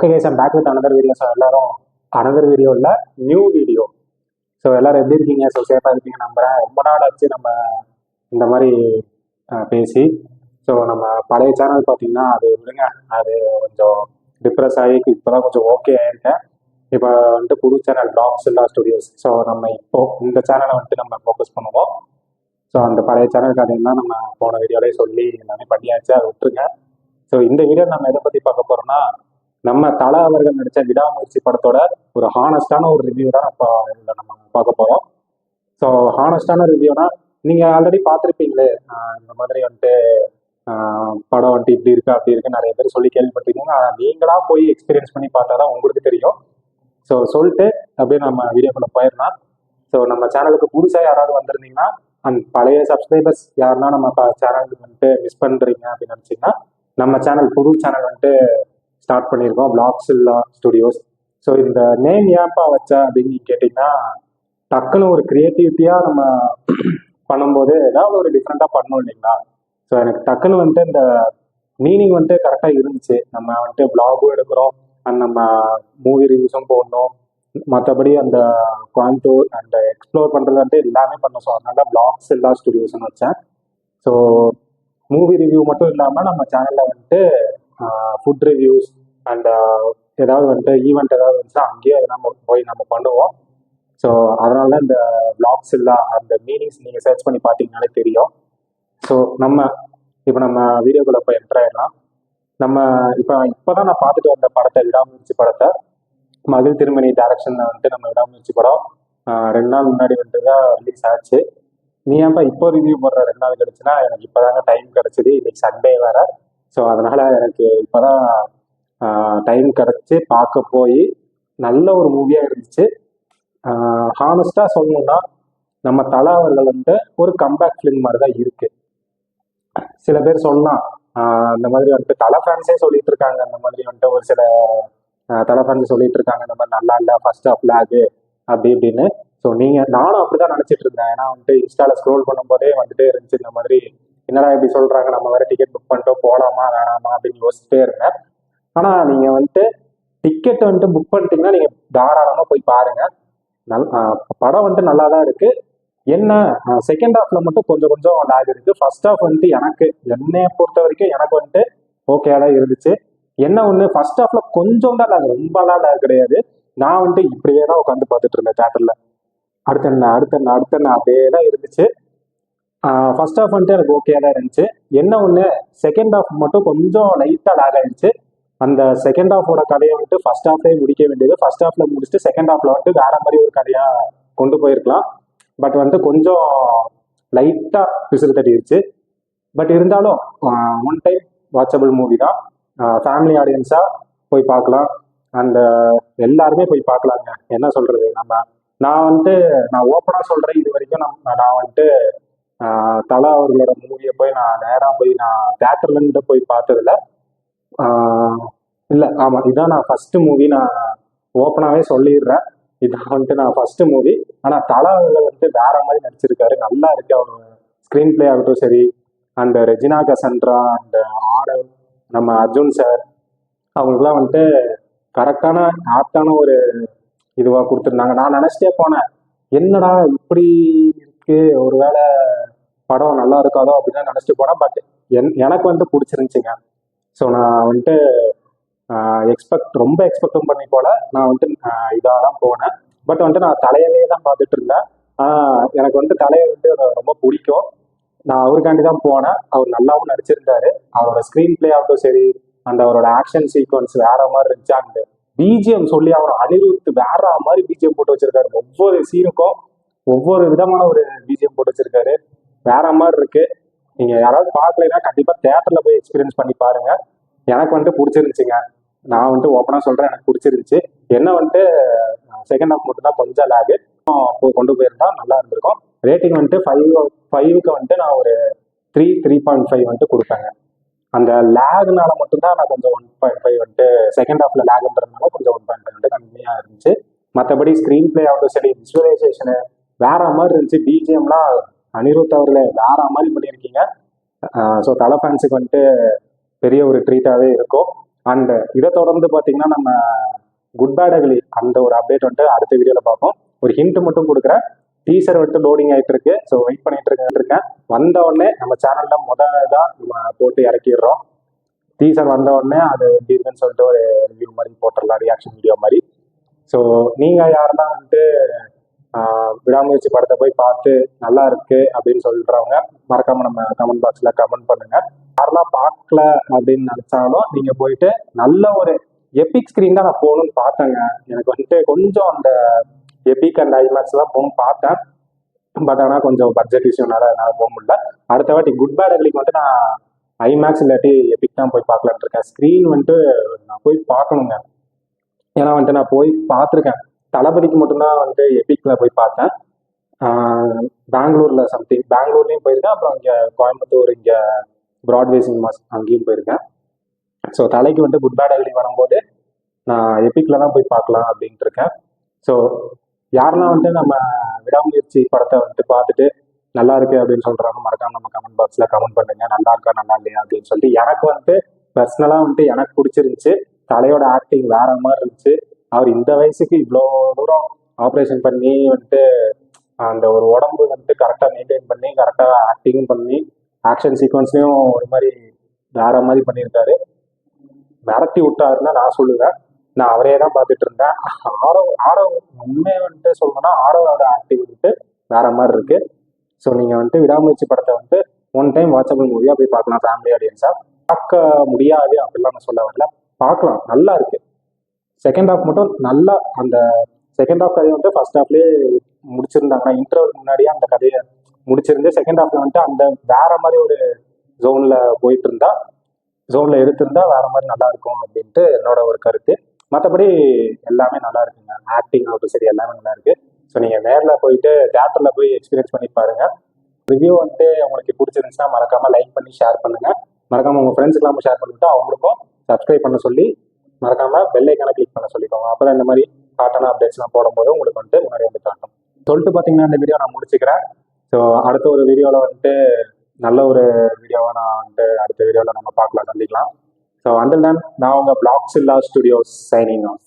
Okay guys, I'm back with another video. So எல்லாரும் another video இல்லை, new video. So எல்லாரும் எப்படி இருக்கீங்க? ஸோ சேஃபாக இருக்கீங்க நம்புறேன். ரொம்ப நாள் ஆச்சு நம்ம இந்த மாதிரி பேசி. ஸோ நம்ம பழைய சேனல் பார்த்தீங்கன்னா அது விடுங்க, அது கொஞ்சம் டிப்ரெஸ் ஆகி இப்போ தான் கொஞ்சம் ஓகே ஆயிருக்கேன். இப்போ வந்துட்டு புது சேனல் டாக்ஸில்லா ஸ்டுடியோஸ். ஸோ நம்ம இப்போ இந்த சேனலை வந்துட்டு நம்ம ஃபோக்கஸ் பண்ணுவோம். ஸோ அந்த பழைய சேனல் கதையெல்லாம் நம்ம போன வீடியோலேயே சொல்லி எல்லாமே பண்ணியாச்சு, அதை விட்டுருங்க. ஸோ இந்த வீடியோ நம்ம எதை பற்றி பார்க்க போகிறோம்னா, நம்ம தல அவர்கள் நடித்த விடாமுயற்சி படத்தோட ஒரு ஹானஸ்டான ஒரு ரிவ்யூ தான் இப்போ இதில் நம்ம பார்க்க போகிறோம். ஸோ ஹானஸ்டான ரிவ்யூனா நீங்கள் ஆல்ரெடி பார்த்துருப்பீங்களே, இந்த மாதிரி வந்துட்டு படம் வந்துட்டு இப்படி இருக்கு அப்படி இருக்கு நிறைய பேர் சொல்லி கேள்விப்பட்டிருக்கீங்க. நீங்களா போய் எக்ஸ்பீரியன்ஸ் பண்ணி பார்த்தா தான் உங்களுக்கு தெரியும். ஸோ சொல்லிட்டு அப்படியே நம்ம வீடியோக்குள்ள போயிடலாம். ஸோ நம்ம சேனலுக்கு புதுசாக யாராவது வந்திருந்தீங்கன்னா, அந்த பழைய சப்ஸ்கிரைபர்ஸ் யாருன்னா நம்ம சேனலுக்கு வந்துட்டு மிஸ் பண்ணுறீங்க அப்படின்னு நினச்சிங்கன்னா, நம்ம சேனல் புது சேனல் வந்துட்டு ஸ்டார்ட் பண்ணியிருக்கோம், டாக்ஸில்லா ஸ்டுடியோஸ். ஸோ இந்த நேம் ஏன்ப்பா வச்சா அப்படின்னு கேட்டிங்கன்னா, டக்குன்னு ஒரு க்ரியேட்டிவிட்டியாக நம்ம பண்ணும்போது ஏதாவது ஒரு டிஃப்ரெண்ட்டாக பண்ணணும் இல்லைங்களா? ஸோ எனக்கு டக்குன்னு வந்துட்டு இந்த மீனிங் வந்துட்டு கரெக்டாக இருந்துச்சு. நம்ம வந்துட்டு பிளாகும் எடுக்கிறோம், அண்ட் நம்ம மூவி ரிவ்யூஸும் போடணும், மற்றபடி அந்த கோயம்புத்தூர் அந்த எக்ஸ்ப்ளோர் பண்ணுறது வந்துட்டு எல்லாமே பண்ணோம். ஸோ அதனால டாக்ஸில்லா ஸ்டுடியோஸ்னு வச்சேன். ஸோ மூவி ரிவ்யூ மட்டும் இல்லாமல் நம்ம சேனலில் வந்துட்டு ஃபுட் ரிவ்யூஸ் அண்ட் ஏதாவது வந்துட்டு ஈவெண்ட் ஏதாவது வந்துச்சுன்னா அங்கேயே நம்ம போய் நம்ம பண்ணுவோம். ஸோ அதனால இந்த வ்ளாக்ஸில்லா அந்த மீனிங்ஸ் நீங்கள் சர்ச் பண்ணி பார்த்தீங்கனாலே தெரியும். ஸோ நம்ம வீடியோக்குள்ள போய் என்டர் ஆயிடலாம். நம்ம இப்போ தான் நான் பார்த்துட்டு வந்த படத்தை, விடாமுயற்சி படத்தை, மகிழ் திருமணி டைரக்ஷனில் வந்துட்டு நம்ம விடாமுயற்சி படம் 2 நாள் முன்னாடி வந்துட்டு தான் ரிலீஸ் ஆச்சு. நீ ஏன்ப்பா இப்போ ரிவ்யூ போடுற 2 நாள் கிடச்சுன்னா, எனக்கு இப்போதாங்க டைம் கிடச்சிது. இன்னைக்கு சண்டே வேற. ஸோ அதனால எனக்கு இப்போதான் டைம் கிடச்சி பார்க்க போய் நல்ல ஒரு மூவியாக இருந்துச்சு. ஹானஸ்டாக சொல்லணும்னா, நம்ம தல அவர்கள் வந்துட்டு ஒரு கம்பேக் ஃபிலிம் மாதிரி தான் இருக்கு. சில பேர் சொல்லலாம் இந்த மாதிரி வந்துட்டு தலை ஃபேன்ஸே சொல்லிட்டு இருக்காங்க, அந்த மாதிரி வந்துட்டு ஒரு சில தலை ஃபேன்ஸ் சொல்லிட்டு இருக்காங்க இந்த மாதிரி நல்லா இல்லை, ஃபர்ஸ்ட் ஆஃப் லேகு அப்படி இப்படின்னு. ஸோ நானும் அப்படிதான் நினச்சிட்டு இருந்தேன். ஏன்னா வந்துட்டு இன்ஸ்டால ஸ்க்ரோல் பண்ணும்போதே வந்துட்டே இருந்துச்சு இந்த மாதிரி, என்னடா இப்படி சொல்றாங்க, நம்ம வேற டிக்கெட் புக் பண்ணிட்டோம், போகலாமா வேணாமா அப்படின்னு யோசிச்சுட்டே இருந்தேன். ஆனால் நீங்கள் வந்துட்டு டிக்கெட் வந்துட்டு புக் பண்ணிட்டீங்கன்னா நீங்கள் தாராளமாக போய் பாருங்க. படம் வந்துட்டு நல்லா தான் இருக்கு. என்ன செகண்ட் ஹாஃப்ல மட்டும் கொஞ்சம் கொஞ்சம் லேக் இருக்கு. ஃபர்ஸ்ட் ஹாஃப் வந்துட்டு என்னைய பொறுத்த வரைக்கும் எனக்கு வந்துட்டு ஓகே தான் இருந்துச்சு. என்ன ஒன்று, ஃபர்ஸ்ட் ஹாஃப்ல கொஞ்சம் தான் லேக், ரொம்பலாம் லேக் கிடையாது. நான் வந்துட்டு இப்படியே தான் உட்காந்து பார்த்துட்டு இருந்தேன் தேட்டர்ல, அடுத்த அப்படியே தான் இருந்துச்சு. ஃபர்ஸ்ட் ஹாஃப் வந்துட்டு எனக்கு ஓகே தான் இருந்துச்சு. என்ன ஒன்று, செகண்ட் ஹாஃப் மட்டும் கொஞ்சம் லைட்டாக லேக் ஆயிடுச்சு. அந்த செகண்ட் ஹாஃபோட கதையை வந்துட்டு ஃபர்ஸ்ட் ஹாஃப்லேயே முடிக்க வேண்டியது, ஃபர்ஸ்ட் ஹாஃப்ல முடிச்சுட்டு செகண்ட் ஹாஃப்ல வந்துட்டு வேற மாதிரி ஒரு கதையாக கொண்டு போயிருக்கலாம். பட் வந்துட்டு கொஞ்சம் லைட்டாக விசில் தட்டிடுச்சு. பட் இருந்தாலும் ஒன் டைம் வாட்சபிள் மூவி தான். ஃபேமிலி ஆடியன்ஸாக போய் பார்க்கலாம். அண்ட் எல்லாருமே போய் பார்க்கலாங்க. என்ன சொல்கிறது, நான் ஓப்பனாக சொல்கிறேன், இது வரைக்கும் நான் வந்துட்டு தலா அவர்களோட மூவியை போய் நான் நேராக போய் நான் தேட்டர்லேருந்து போய் பார்த்ததில்ல. இல்லை, ஆமாம், இதுதான் நான் ஃபஸ்ட்டு மூவி. நான் ஓப்பனாகவே சொல்லிடுறேன், இதான் வந்துட்டு நான் ஃபஸ்ட்டு மூவி. ஆனால் தலா அவர்கள் வந்துட்டு வேற மாதிரி நடிச்சிருக்காரு, நல்லா இருக்கு. அவர் ஸ்க்ரீன் பிளே ஆகட்டும் சரி, அந்த ரெஜினா கசன்ட்ரா, அந்த ஆடவ், நம்ம அர்ஜுன் சார், அவங்களுக்குலாம் வந்துட்டு கரெக்டான ஆப்டான ஒரு இதுவாக கொடுத்துருந்தாங்க. நான் நினச்சிட்டே போனேன், என்னடா இப்படி இருக்கு, ஒருவேளை படம் நல்லா இருக்காதோ அப்படின்னு நினச்சிட்டு போனேன். பட் எனக்கு வந்துட்டு பிடிச்சிருந்துச்சிங்க. ஸோ நான் வந்துட்டு ரொம்ப எக்ஸ்பெக்டும் பண்ணி போல, நான் வந்துட்டு இதாக தான் போனேன். பட் வந்துட்டு நான் தலையவே தான் பார்த்துட்டு இருந்தேன். எனக்கு வந்துட்டு தலையை வந்துட்டு ரொம்ப பிடிக்கும். நான் அவருக்காண்டி தான் போனேன். அவர் நல்லாவும் நடிச்சிருந்தாரு. அவரோட ஸ்க்ரீன் பிளே ஆகட்டும் சரி, அந்த அவரோட ஆக்ஷன் சீக்வன்ஸ் வேற மாதிரி இருந்துச்சு. அந்த பிஜிஎம் சொல்லி அவர் அனிருத் வேற மாதிரி பிஜிஎம் போட்டு வச்சிருக்காரு. ஒவ்வொரு சீனுக்கும் ஒவ்வொரு விதமான ஒரு பிஜிஎம் போட்டு வச்சிருக்காரு, வேற மாதிரி இருக்கு. நீங்க யாராவது பார்க்கலைன்னா கண்டிப்பா தேட்டர்ல போய் எக்ஸ்பீரியன்ஸ் பண்ணி பாருங்க. எனக்கு வந்துட்டு பிடிச்சிருந்துச்சுங்க. நான் வந்துட்டு ஓப்பனா சொல்றேன், எனக்கு பிடிச்சிருந்துச்சு. என்ன வந்துட்டு செகண்ட் ஹாஃப் மட்டும் தான் கொஞ்சம் லேகு, கொண்டு போயிருந்தா நல்லா இருந்திருக்கும். ரேட்டிங் வந்துட்டு 5க்கு வந்துட்டு நான் ஒரு 3.5 வந்துட்டு கொடுப்பேங்க. அந்த லேக்னால மட்டும்தான் நான் கொஞ்சம் 1.5 வந்துட்டு செகண்ட் ஹாஃப்ல லேக்ன்றதுனால கொஞ்சம் 1.5 வந்துட்டு கம்மியாக இருந்துச்சு. மற்றபடி ஸ்க்ரீன் பிளே ஆகட்டும் சரி, விசுவலைசேஷனு வேற மாதிரி இருந்துச்சு. பிஜிஎம்லாம் அனிருத் அவர்களே வேற மாதிரி பண்ணியிருக்கீங்க. ஸோ தலை ஃபேன்ஸுக்கு வந்துட்டு பெரிய ஒரு ட்ரீட்டாகவே இருக்கும். அண்ட் இதை தொடர்ந்து பார்த்தீங்கன்னா நம்ம குட் பேட் அக்லி அந்த ஒரு அப்டேட் வந்துட்டு அடுத்த வீடியோவில் பார்ப்போம். ஒரு ஹிண்ட் மட்டும் கொடுக்குறேன், டீசர் வந்துட்டு லோடிங் ஆகிட்டு இருக்கு. ஸோ வெயிட் பண்ணிட்டு இருக்கேன். வந்த உடனே நம்ம சேனல்ல முதல்தான் நம்ம போட்டு இறக்கிடுறோம். டீசர் வந்த உடனே அது எப்படி இருக்குன்னு சொல்லிட்டு ஒரு ரிவ்யூ மாதிரி போட்டுடலாம், ரியாக்ஷன் வீடியோ மாதிரி. ஸோ நீங்கள் யாரெல்லாம் வந்துட்டு விடாமுயற்சி படத்தை போய் பார்த்து நல்லா இருக்கு அப்படின்னு சொல்றவங்க மறக்காம நம்ம கமெண்ட் பாக்ஸ்ல கமெண்ட் பண்ணுங்க. யாரெல்லாம் பார்க்கல அப்படின்னு நினைச்சாலும் நீங்க போயிட்டு நல்ல ஒரு எபிக் ஸ்கிரீன் தான் நான் போகணும்னு பார்த்தேங்க. எனக்கு வந்துட்டு கொஞ்சம் அந்த எபிக் அண்ட் ஐமேக்ஸ் தான் போகணும் பார்த்தேன். பட் ஆனால் கொஞ்சம் பட்ஜெட் இஷ்யூனால என்னால் போக முடியல. அடுத்த வாட்டி குட் பேட் அக்லிக்கு வந்துட்டு நான் ஐமேக்ஸ் இல்லாட்டி எபிக் தான் போய் பார்க்கலான்ட்டு இருக்கேன். ஸ்க்ரீன் வந்துட்டு நான் போய் பார்க்கணுங்க. ஏன்னா வந்துட்டு நான் போய் பார்த்துருக்கேன். தளபதிக்கு மட்டும்தான் வந்துட்டு எபிக்ல போய் பார்த்தேன். பெங்களூர்ல சம்திங் பெங்களூர்லேயும் போயிருக்கேன். அப்புறம் இங்கே கோயம்புத்தூர், இங்கே பிராட்வே சினிமாஸ் அங்கேயும் போயிருக்கேன். ஸோ தலைக்கு வந்துட்டு குட் பேட் அக்லி வரும்போது நான் எபிக்ல தான் போய் பார்க்கலாம் அப்படின்ட்டு இருக்கேன். ஸோ யாரெல்லாம் வந்துட்டு நம்ம விடாமுயற்சி படத்தை வந்துட்டு பார்த்துட்டு நல்லா இருக்கு அப்படின்னு சொல்றாங்க மறக்காம நம்ம கமெண்ட் பாக்ஸ்ல கமெண்ட் பண்ணுங்க. நல்லா இருக்கா நல்லா இல்லையா அப்படின்னு சொல்லிட்டு. எனக்கு வந்துட்டு பர்சனலா வந்துட்டு எனக்கு பிடிச்சிருந்துச்சு. தலையோட ஆக்டிங் வேற மாதிரி இருந்துச்சு. அவர் இந்த வயசுக்கு இவ்வளோ தூரம் ஆப்ரேஷன் பண்ணி வந்துட்டு அந்த ஒரு உடம்பு வந்துட்டு கரெக்டாக மெயின்டைன் பண்ணி கரெக்டாக ஆக்டிங் பண்ணி ஆக்ஷன் சீக்வன்ஸ்லையும் ஒரு மாதிரி வேற மாதிரி பண்ணியிருக்காரு. மிரட்டி விட்டாருன்னு நான் சொல்லுவேன். நான் அவரே தான் பார்த்துட்டு இருந்தேன். ஆரவ் உண்மையை வந்துட்டு சொல்லணும்னா ஆரவோட ஆக்டிங் வந்துட்டு வேற மாதிரி இருக்கு. ஸோ நீங்கள் வந்துட்டு விடாமுயற்சி படத்தை வந்துட்டு ஒன் டைம் வாட்சபிள் மூவியாக போய் பார்க்கலாம். ஃபேமிலி ஆடியன்ஸாக பார்க்க முடியாது அப்படிலாம் நான் சொல்ல வரல, பார்க்கலாம், நல்லா இருக்கு. செகண்ட் ஹாஃப் மட்டும் நல்லா அந்த செகண்ட் ஹாஃப் கதையை வந்துட்டு ஃபர்ஸ்ட் ஹாஃப்லேயே முடிச்சிருந்தாங்கன்னா இன்டர்வல் முன்னாடியே அந்த கதையை முடிச்சிருந்து செகண்ட் ஹாஃப்ல வந்துட்டு அந்த வேற மாதிரி ஒரு ஜோன்ல போயிட்டு இருந்தா ஜோன்ல எடுத்திருந்தா வேற மாதிரி நல்லா இருக்கும் அப்படின்ட்டு என்னோட ஒரு கருத்து. மற்றபடி எல்லாமே நல்லா இருக்குங்க. ஆக்டிங் ஆகட்டும் சரி எல்லாமே நல்லா இருக்கு. ஸோ நீங்க நேரில் போயிட்டு தியேட்டர்ல போய் எக்ஸ்பீரியன்ஸ் பண்ணி பாருங்க. ரிவ்யூ வந்துட்டு உங்களுக்கு பிடிச்சிருந்துச்சுன்னா மறக்காம லைக் பண்ணி ஷேர் பண்ணுங்க. மறக்காம உங்க ஃப்ரெண்ட்ஸுக்கெல்லாம் ஷேர் பண்ணிட்டு அவங்களுக்கும் சப்ஸ்கிரைப் பண்ண சொல்லி மறக்காம பெல் ஐக்கானை கிளிக் பண்ண சொல்லிக்கோங்க. அப்பதான் இந்த மாதிரி காட்டான அப்டேட்ஸ்லாம் போடும்போது உங்களுக்கு வந்துட்டு முன்னாடி வந்து காட்டும். சொல்லிட்டு பார்த்தீங்கன்னா இந்த வீடியோ நான் முடிச்சுக்கிறேன். ஸோ அடுத்த ஒரு வீடியோவில் வந்துட்டு நல்ல ஒரு வீடியோவை நான் வந்துட்டு அடுத்த வீடியோவில் நம்ம பார்க்கலாம், சந்திக்கலாம். ஸோ அண்டில் தென் நான் உங்கள் பிளாக்ஸில்லா ஸ்டுடியோஸ் சைனிங் ஆஃப்.